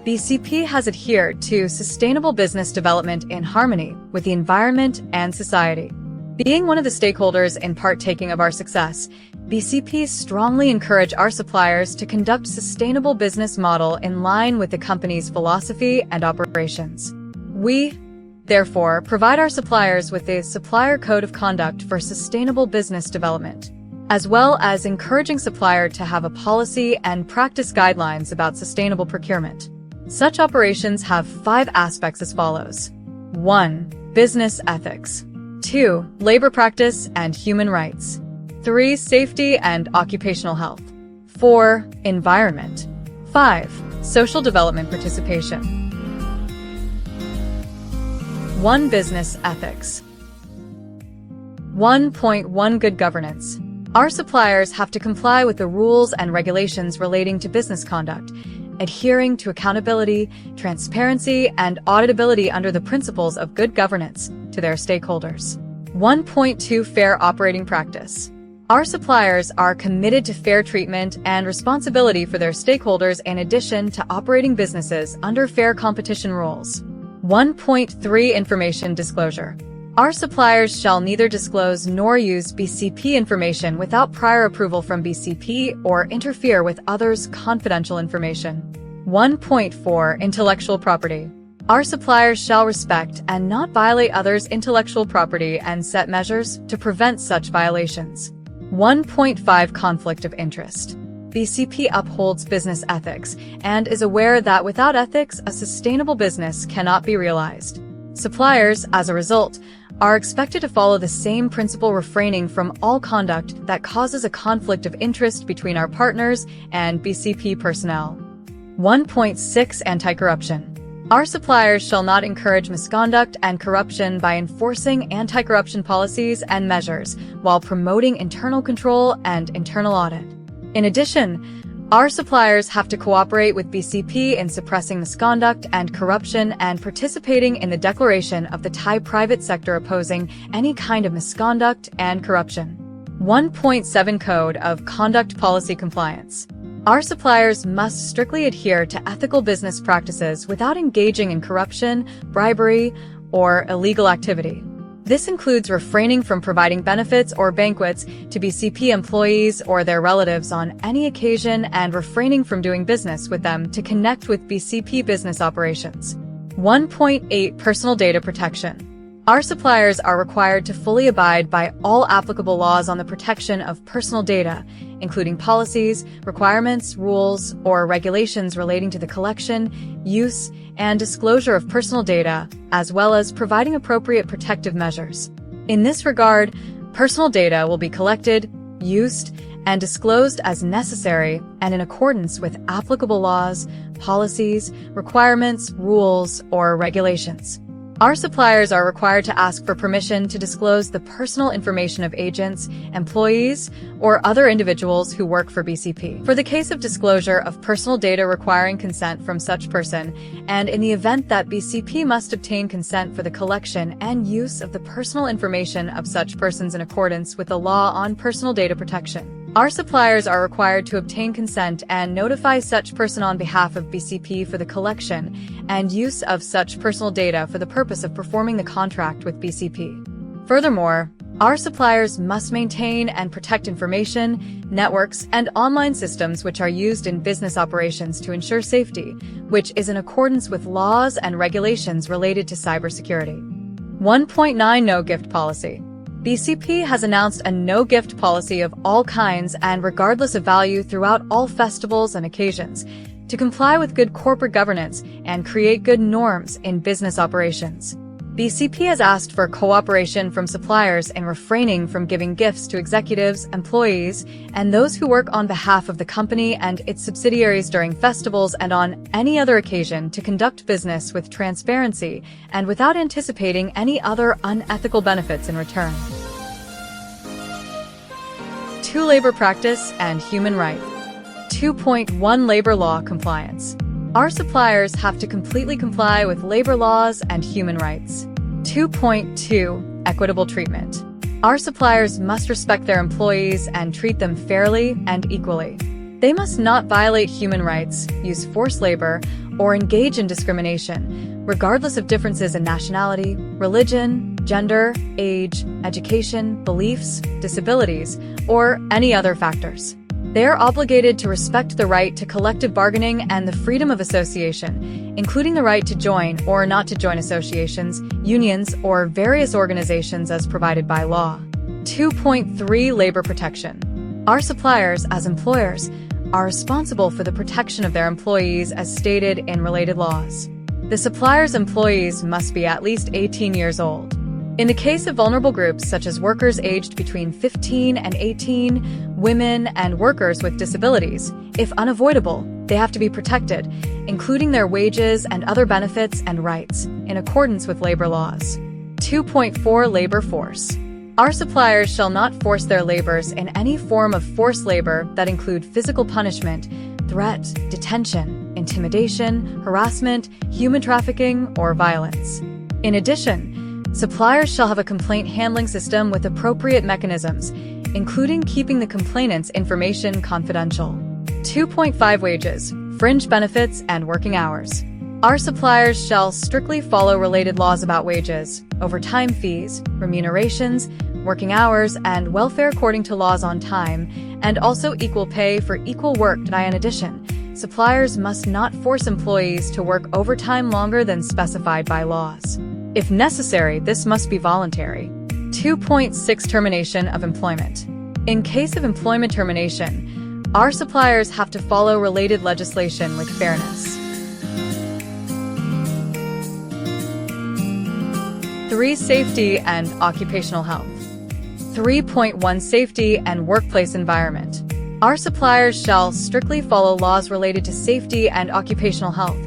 BCP has adhered to sustainable business development in harmony with the environment and society. Being one of the stakeholders in partaking of our success, BCP strongly encourage our suppliers to conduct sustainable business model in line with the company's philosophy and operations. We, therefore, provide our suppliers with a supplier code of conduct for sustainable business development, as well as encouraging supplier to have a policy and practice guidelines about sustainable procurement. Such operations have 5 aspects as follows. 1. Business ethics. 2. Labor practice and human rights. 3. Safety and occupational health. 4. Environment. 5. Social development participation. 1. Business ethics. 1.1 Good governance. Our suppliers have to comply with the rules and regulations relating to business conduct, adhering to accountability, transparency, and auditability under the principles of good governance to their stakeholders. 1.2 Fair operating practice. Our suppliers are committed to fair treatment and responsibility for their stakeholders in addition to operating businesses under fair competition rules. 1.3 Information disclosure. Our suppliers shall neither disclose nor use BCP information without prior approval from BCP or interfere with others' confidential information. 1.4 Intellectual property. Our suppliers shall respect and not violate others' intellectual property and set measures to prevent such violations. 1.5 Conflict of interest. BCP upholds business ethics and is aware that without ethics, a sustainable business cannot be realized. Suppliers, as a result, are expected to follow the same principle, refraining from all conduct that causes a conflict of interest between our partners and BCP personnel. 1.6 Anti-corruption. Our suppliers shall not encourage misconduct and corruption by enforcing anti-corruption policies and measures while promoting internal control and internal audit. In addition, our suppliers have to cooperate with BCP in suppressing misconduct and corruption and participating in the declaration of the Thai private sector opposing any kind of misconduct and corruption. 1.7 Code of Conduct Policy Compliance. Our suppliers must strictly adhere to ethical business practices without engaging in corruption, bribery, or illegal activity. This includes refraining from providing benefits or banquets to BCP employees or their relatives on any occasion and refraining from doing business with them to connect with BCP business operations. 1.8 Personal data protection. Our suppliers are required to fully abide by all applicable laws on the protection of personal data, including policies, requirements, rules, or regulations relating to the collection, use, and disclosure of personal data, as well as providing appropriate protective measures. In this regard, personal data will be collected, used, and disclosed as necessary and in accordance with applicable laws, policies, requirements, rules, or regulations. Our suppliers are required to ask for permission to disclose the personal information of agents, employees, or other individuals who work for BCP. For the case of disclosure of personal data requiring consent from such person, and in the event that BCP must obtain consent for the collection and use of the personal information of such persons in accordance with the law on personal data protection, our suppliers are required to obtain consent and notify such person on behalf of BCP for the collection and use of such personal data for the purpose of performing the contract with BCP. Furthermore, our suppliers must maintain and protect information, networks, and online systems which are used in business operations to ensure safety, which is in accordance with laws and regulations related to cybersecurity. 1.9 No gift policy. BCP has announced a no-gift policy of all kinds and regardless of value throughout all festivals and occasions to comply with good corporate governance and create good norms in business operations. BCP has asked for cooperation from suppliers in refraining from giving gifts to executives, employees, and those who work on behalf of the company and its subsidiaries during festivals and on any other occasion to conduct business with transparency and without anticipating any other unethical benefits in return. 2. Labor practice and human rights. 2.1 Labor law compliance. Our suppliers have to completely comply with labor laws and human rights. 2.2 Equitable treatment. Our suppliers must respect their employees and treat them fairly and equally. They must not violate human rights, use forced labor, or engage in discrimination, regardless of differences in nationality, religion, gender, age, education, beliefs, disabilities, or any other factors. They are obligated to respect the right to collective bargaining and the freedom of association, including the right to join or not to join associations, unions, or various organizations as provided by law. 2.3 Labor protection. Our suppliers, as employers, are responsible for the protection of their employees as stated in related laws. The supplier's employees must be at least 18 years old. In the case of vulnerable groups such as workers aged between 15 and 18, women, and workers with disabilities, if unavoidable, they have to be protected, including their wages and other benefits and rights, in accordance with labor laws. 2.4 Labor force. Our suppliers shall not force their labors in any form of forced labor that include physical punishment, threat, detention, intimidation, harassment, human trafficking, or violence. In addition, suppliers shall have a complaint handling system with appropriate mechanisms, including keeping the complainant's information confidential. 2.5 Wages, fringe benefits, and working hours. Our suppliers shall strictly follow related laws about wages, overtime fees, remunerations, working hours, and welfare according to laws on time, and also equal pay for equal work. In addition, suppliers must not force employees to work overtime longer than specified by laws. If necessary, this must be voluntary. 2.6 Termination of employment. In case of employment termination, our suppliers have to follow related legislation with fairness. 3. Safety and occupational health. 3.1 Safety and workplace environment. Our suppliers shall strictly follow laws related to safety and occupational health,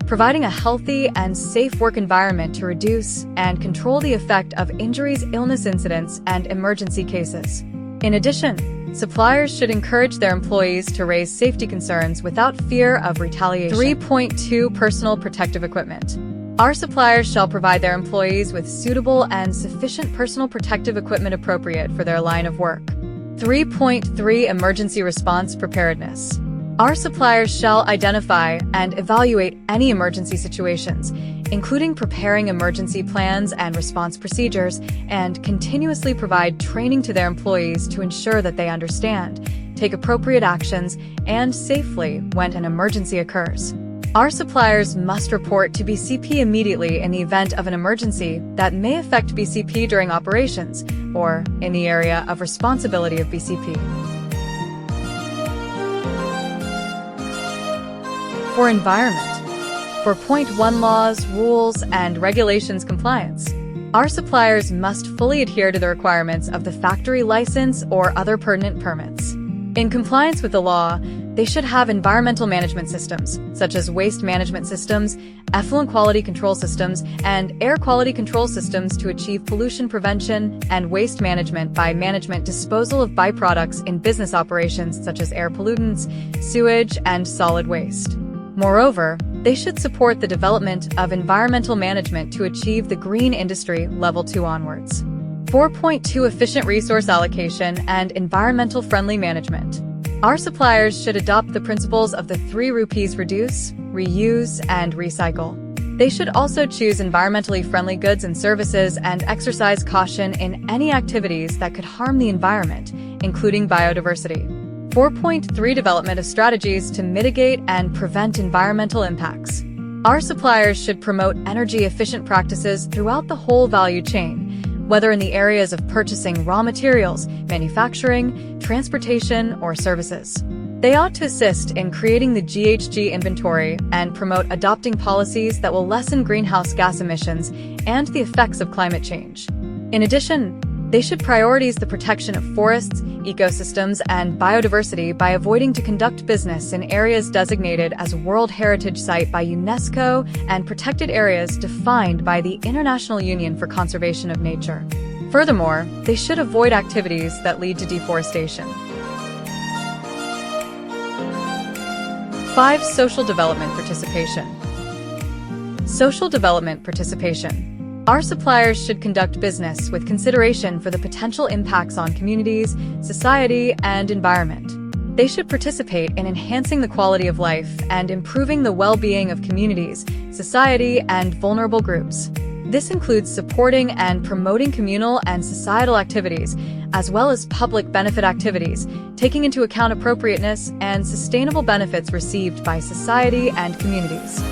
providing a healthy and safe work environment to reduce and control the effect of injuries, illness incidents, and emergency cases. In addition, suppliers should encourage their employees to raise safety concerns without fear of retaliation. 3.2 Personal protective equipment. Our suppliers shall provide their employees with suitable and sufficient personal protective equipment appropriate for their line of work. 3.3 Emergency response preparedness. Our suppliers shall identify and evaluate any emergency situations, including preparing emergency plans and response procedures, and continuously provide training to their employees to ensure that they understand, take appropriate actions, and safely when an emergency occurs. Our suppliers must report to BCP immediately in the event of an emergency that may affect BCP during operations or in the area of responsibility of BCP. For environment. 4.1 Laws, rules, and regulations compliance. Our suppliers must fully adhere to the requirements of the factory license or other pertinent permits. In compliance with the law, they should have environmental management systems, such as waste management systems, effluent quality control systems, and air quality control systems to achieve pollution prevention and waste management by management disposal of byproducts in business operations such as air pollutants, sewage, and solid waste. Moreover, they should support the development of environmental management to achieve the green industry level 2 onwards. 4.2 Efficient resource allocation and environmental friendly management. Our suppliers should adopt the principles of the 3 rupees: reduce, reuse, and recycle. They should also choose environmentally friendly goods and services and exercise caution in any activities that could harm the environment, including biodiversity. 4.3 Development of strategies to mitigate and prevent environmental impacts. Our suppliers should promote energy-efficient practices throughout the whole value chain, whether in the areas of purchasing raw materials, manufacturing, transportation, or services. They ought to assist in creating the GHG inventory and promote adopting policies that will lessen greenhouse gas emissions and the effects of climate change. In addition, they should prioritize the protection of forests, ecosystems, and biodiversity by avoiding to conduct business in areas designated as a World Heritage Site by UNESCO and protected areas defined by the International Union for Conservation of Nature. Furthermore, they should avoid activities that lead to deforestation. 5. Social development participation. Social development participation. Our suppliers should conduct business with consideration for the potential impacts on communities, society, and environment. They should participate in enhancing the quality of life and improving the well-being of communities, society, and vulnerable groups. This includes supporting and promoting communal and societal activities, as well as public benefit activities, taking into account appropriateness and sustainable benefits received by society and communities.